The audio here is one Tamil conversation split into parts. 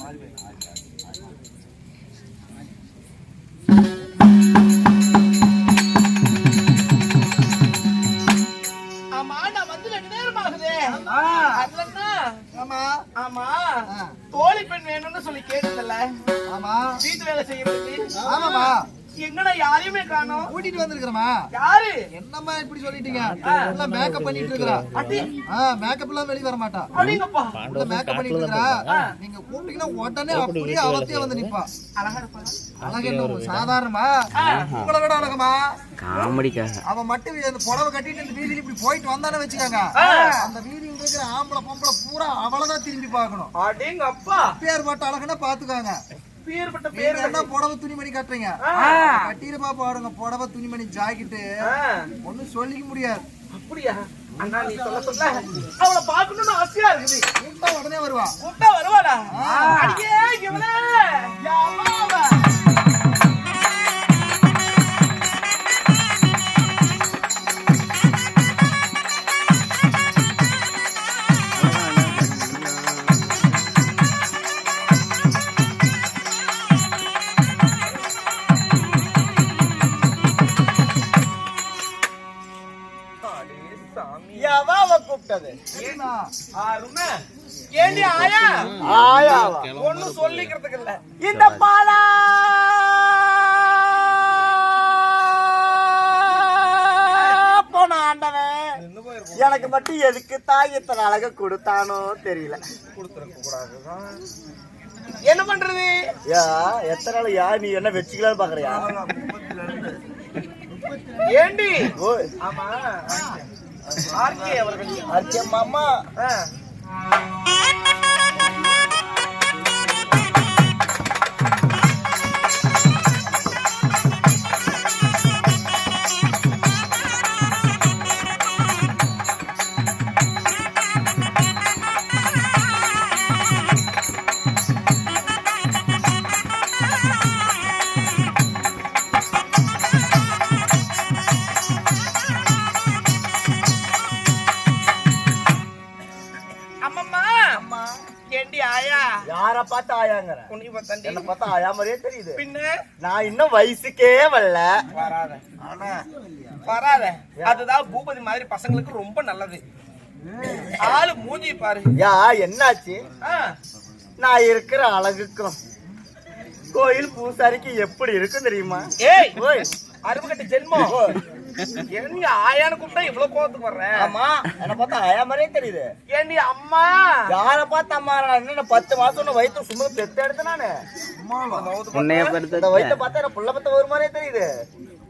ஆமா நான் வந்து 2 நேரம் ஆகுது. ஆமா ஆமா தோழி பெண் வேணும்னு சொல்லி கேட்டதில்ல. ஆமா வீட்டு வேலை செய்யறதுக்கு. ஆமாமா எங்கடா யாரையுமே காணோம். கூட்டிட்டு வந்திருக்கிறமா. யாரு? என்னம்மா இப்படி சொல்லிட்டீங்க? எல்லாம் மேக்கப் பண்ணிட்டு இருக்கறா. அடி மேக்கப் எல்லாம் வெளிய வர மாட்டா. அடிங்கப்பா. இந்த மேக்கப் பண்ணிட்டு இருக்கறா. நீங்க கூப்பிட்டீங்கன்னா உடனே அப்படியே அவத்தே வந்து நிப்பா. அழகா இருப்பா. அழகு என்ன சாதாரணமா? உங்களை விட அழகமா? காமெடிக்காக அவன் மட்டும் இந்த புடவை கட்டிட்டு இந்த வீதியில இப்படி போயிட்டு வந்தானே வச்சுக்காங்க. அந்த வீதியில இருக்கிற ஆம்பளை பொம்பளை பூரா அவளதான் திரும்பி பார்க்கணும். அடிங்கப்பா. பேர் பட்ட அழகுன்னா பாத்துக்காங்க. பேர்பட்ட பேர் என்ன புடவை துணிமணி கட்டுறீங்க? கட்டிருப்பா பாருங்க புடவை துணிமணி ஜாக்கெட்டு ஒன்னும் சொல்லிக்க முடியாது. அப்படியா? அண்ணா நீ சொல்ல அவளை பார்க்கணும்னு ஆசையா இருக்குது. கூப்பிட்டா உடனே வருவா. கூப்பிட்டா வருவாடா? அடியே இவளே யாமாவா. ஏண்டி ஆயா ஆயாவா? ஒண்ணு சொல்லிக்கிறதுக்கு இல்ல. இந்த பாலா போன ஆண்டவன் எனக்கு மட்டும் எதுக்கு தாய் இத்தனை அழக கொடுத்தானோ தெரியல. கொடுத்துருக்க கூடாதுதான். என்ன பண்றது? எத்தனை நாள் யா நீ என்ன வச்சுக்கலான்னு பாக்குறியா? ஏண்டி? ஆமா ஆர்கே அவர்கள். ஆர்கே மாமா. யார பார்த்து ஆயாங்கற? உன்னை பார்த்தா என்ன பார்த்தா ஆயா மாதிரியே தெரியுது. பின்ன நான் இன்னும் வயசுக்கே வரல. வராத வராத. அதுதான் பூபதி மாதிரி பசங்களுக்கு ரொம்ப நல்லது. ஆளு மூஞ்சி பாரு. என்னாச்சு? நான் இருக்கிற அழகுக்கும் கோயில் பூசாரிக்கு எப்படி இருக்கும் தெரியுமா? ஏய் அறுபக்கட்ட ஜென்மம். என்ன ஆயான்னு கூப்பிட்டா இவ்வளவு கோவத்துக்கு வர்ற? ஆமா என்ன பார்த்தா ஆயா மாதிரியே தெரியுது. ஏண்டி அம்மா? யார பார்த்து அம்மா? என்ன 10 மாசம் வயிற்று சும்மா பெத்து எடுத்து நானு வயிற்ற பார்த்தா என்ன புள்ள பத்த ஒரு மாதிரியே தெரியுது.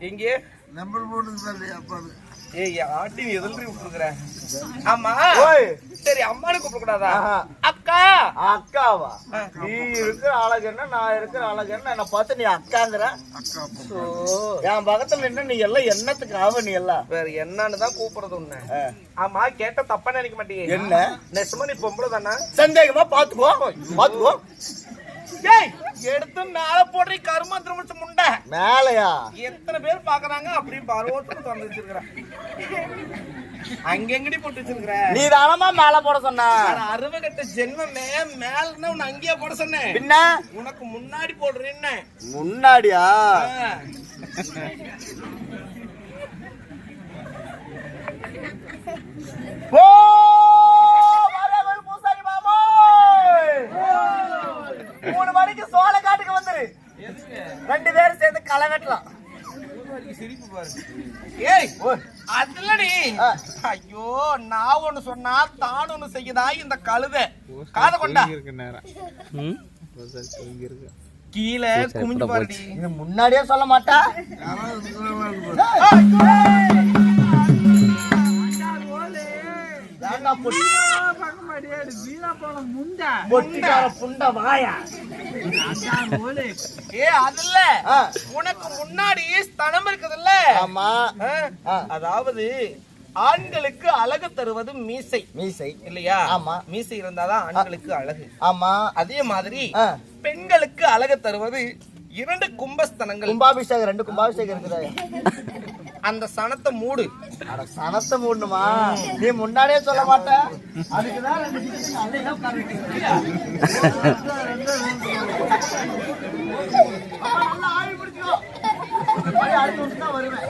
எங்கே நம்பர் போட்டு ஏய் ஆட்டி நீ எதிரி விட்டுருக்குற. ஆமா சரி அம்மானு கூப்பிட கூடாதா? அக்கா. அக்காவா? நீ இருக்கிற அழகு என்ன நான் இருக்கிற அழகு என்ன? என்ன பார்த்து நீ அக்காங்கிற? என் பக்கத்துல என்ன நீ எல்லாம் என்னத்துக்கு ஆவ? நீ எல்லாம் வேற என்னன்னு தான் கூப்பிடுறது உன்ன. ஆமா கேட்ட தப்பா நினைக்க மாட்டீங்க? என்ன நெசமா நீ பொம்பளை தானே? சந்தேகமா பாத்துக்கோ பாத்துக்கோ. ஏய் எடுத்து மேல போடுற கருமாந்திரம் முடிச்ச முண்டை மேலையா? எத்தனை பேர் பாக்குறாங்க? அப்படி பருவத்துல திறந்து வச்சிருக்கிற. அங்கெங்கடி போட்டு வச்சிருக்கிற? நீ தானமா மேல போட சொன்ன? அறுபகட்ட ஜென்மமே மேலன்னா உன்னை அங்கேயே போட சொன்னேன். பின்ன உனக்கு முன்னாடி போடுறேன்னு. முன்னாடியா? ஓ பூசாரி மாமா 3 மணிக்கு சோழ காட்டுக்கு வந்துரு. 2 பேரும் சேர்ந்து களை வெட்டலாம். சிரிப்பு பாரு. ஏய் அதுலடி. ஐயோ நான் ஒண்ணு சொன்னா தான் ஒண்ணு செய்யுதா இந்த கழுதை. காத கொண்டா கீழே குமிஞ்சு பாருடி. முன்னாடியே சொல்ல மாட்டா? உனக்கு முன்னாடி ஸ்தனம் இருக்குதுல்ல? ஆமா. அதாவது ஆண்களுக்கு அழகு தருவது மீசை. மீசை இல்லையா? ஆமா. மீசை இருந்தாதான் ஆண்களுக்கு அழகு. ஆமா. அதே மாதிரி பெண்களுக்கு அழகு தருவது 2 கும்பஸ்தனங்கள். கும்பாபிஷேகம் 2 கும்பாபிஷேகம் இருக்குதா? அந்த சனத்தை மூடு. அட சனத்தை மூடணுமா? நீ முன்னாடியே சொல்ல மாட்ட. அதுக்குதான் ரெண்டு சிக்கன் அல்லையா உட்கார்ந்துட்டீங்க. அப்ப நல்லா ஆவி பிடிச்சோ. அடுத்து வந்து வருவேன்.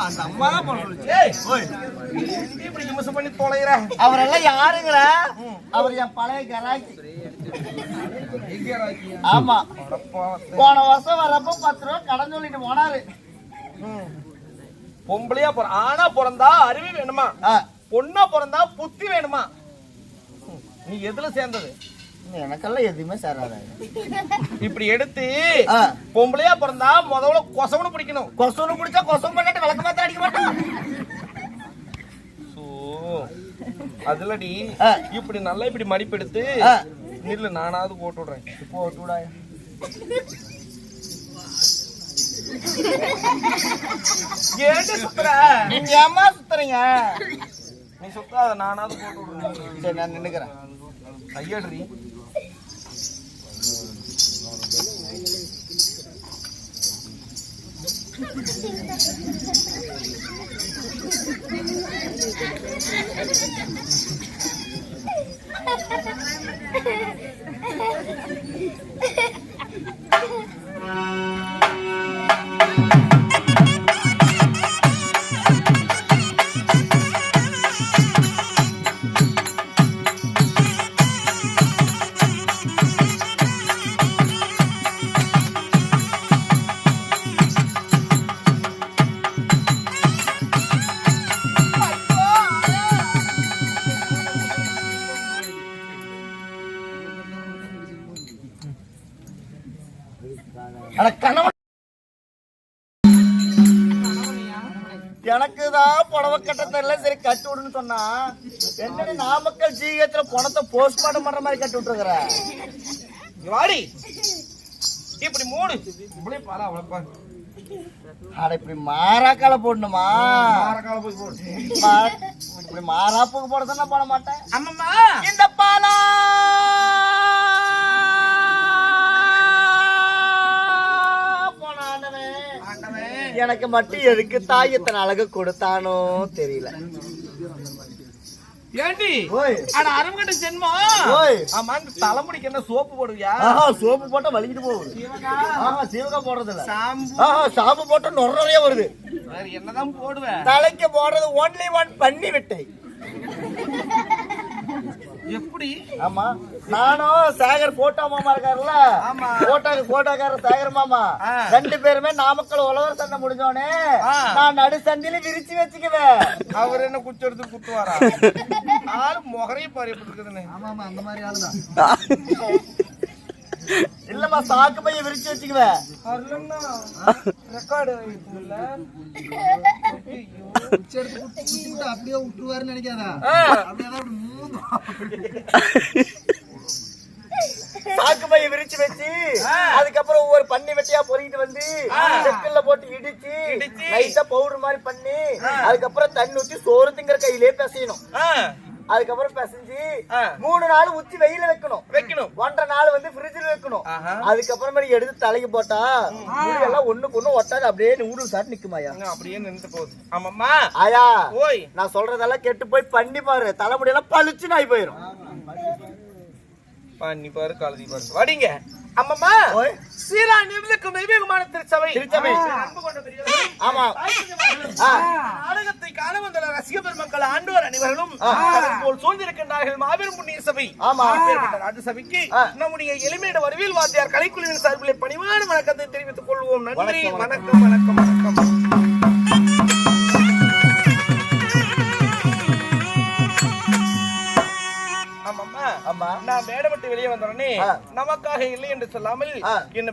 அந்த அம்மா தான் போடுறது. இப்படி நிமிஷம் பண்ணி தொலைகிற அவரெல்லாம் யாருங்கிற? அவர் என் பழைய கராக்கி. ஆமா, போன வருஷம் வரப்ப 10 ரூபா கடன் சொல்லிட்டு போனாரு. பொம்பளையா ஆனா பிறந்தா அறிவு வேணுமா, பொண்ணா பிறந்தா புத்தி வேணுமா? நீ எதுல சேர்ந்தது? எனக்கெல்லாம் எதுவுமே சேராது. இப்படி எடுத்து பொம்பளையா பிறந்தா முதல்ல கொசவனு பிடிக்கணும். கொசவனு பிடிச்சா கொசவன் பண்ணிட்டு விளக்க மாத்த அடிக்க மாட்டான். அதுலடி இப்படி நல்லா இப்படி மடிப்பு எடுத்து நில்லு, நானாவது போட்டு விடுறேன். போட்டு விடா. ஏன்டி சுத்துற? நீங்க ஏமா சுத்துறீங்க? நீ சுத்தாத, நானாவது போட்டு விடுறேன். சரி, நான் நின்னுக்கிறேன். கையடுறி. எனக்குதான் புடவை கட்ட தெரியல, சரி கட்டி விடுன்னு சொன்னா என்னன்னு நாமக்கல் ஜிஹெச்ல பணத்தை போஸ்ட்மார்ட்டம் பண்ற மாதிரி கட்டி விட்டுருக்குற. வாடி இப்படி மூடு. இப்படி பாலா வளப்பா. அட இப்படி மாறாக்கால போடணுமா? மாறாக்கால போய் போடு. இப்படி மாறாப்புக்கு போட போட மாட்டேன். அம்மம்மா இந்த பாலா எனக்கு மட்டும் எதுக்கு தாய் எத்தனை அழகு கொடுத்தானோ தெரியல. ஏண்டி ஓய் அட அரங்கட்ட ஜென்மம். ஓய் ஆமா, இந்த தலைமுடிக்கு என்ன சோப்பு போடுவியா? சோப்பு போட்டா வலிக்கிட்டு போகுது. சீவகா போடுறது இல்ல. ஷாம்பு ஷாம்பு போட்டா நொறைய வருது. வேற என்னதான் போடுவேன்? தலைக்கு போடுறது ஒன்லி ஒன் பண்ணி விட்டேன். எப்படி? ஆமா, நானும் சேகர் போட்டோ மாமா இருக்காருல்ல, போட்டோக்காரர் சேகர் மாமா, 2 பேருமே நாமக்கல் உழவர் சண்டை முடிஞ்சோடனே நான் நடு சந்தில விரிச்சு வச்சுக்குவேன். அவர் என்ன குச்சி எடுத்து குத்துவாரா? ஆளு முகரையும் பாரு எப்படி இருக்குதுன்னு. ஆமா, அந்த மாதிரி ஆளுதான். இல்லம்மா, சாக்கு பைய விரிச்சு வச்சுக்குவேன். ரெக்கார்டு அப்படியே விட்டுருவாருன்னு நினைக்காதா? சாக்கு பைய விரிச்சு வச்சு அதுக்கப்புறம் ஒவ்வொரு பண்ணி வெட்டியா பொறிக்கிட்டு வந்து செக்கல்ல போட்டு இடிச்சு லைட்டா பவுடர் மாதிரி பண்ணி அதுக்கப்புறம் தண்ணி ஊத்தி சோறு திங்கிற கையிலே பிசையணும். அதுக்கப்புறம் பிசைஞ்சு 3 நாள் ஊத்தி வெயில வைக்கணும். 1.5 நாள் வந்து ஃப்ரிட்ஜ்ல வைக்கணும். அதுக்கப்புறமே எடுத்து தலைக்கு போட்டா எல்லாம் ஒண்ணுக்கு ஒண்ணு ஒட்டாது, அப்படியே நூடுல்ஸ் சாப்பிட்டு நிக்குமாயா? அப்படியே நின்று போகுது. ஆமாம்மா ஆயா, ஓய் நான் சொல்றதெல்லாம் கெட்டு போய் பண்ணி பாரு, தலைமுடியெல்லாம் பளிச்சு நாய் போயிரும். பண்ணி பாரு, கழுதி பாரு. வாடிங்க. அம்மம்மா சீலா நிமிலுக்கு மெய்வேகமான திருச்சபை. அன்பு கொண்ட பெரியவர்களே, ஆமா, நாடகத்தை காண வந்த ரசிக பெருமக்கள் ஆண்டோர் அனைவர்களும் போல் சூழ்ந்திருக்கின்றார்கள். மாபெரும் புண்ணிய சபை. ராஜ சபைக்கு நம்முடைய எளிமையிட வரவியல் வாத்தியார் கலைக்குழுவின் சார்பில் பணிவான வணக்கத்தை தெரிவித்துக் கொள்வோம். நன்றி, வணக்கம், வணக்கம், வணக்கம். நான் மேடை விட்டு வெளியே வந்தோடனே நமக்காக இல்லை என்று சொல்லாமல் என்ன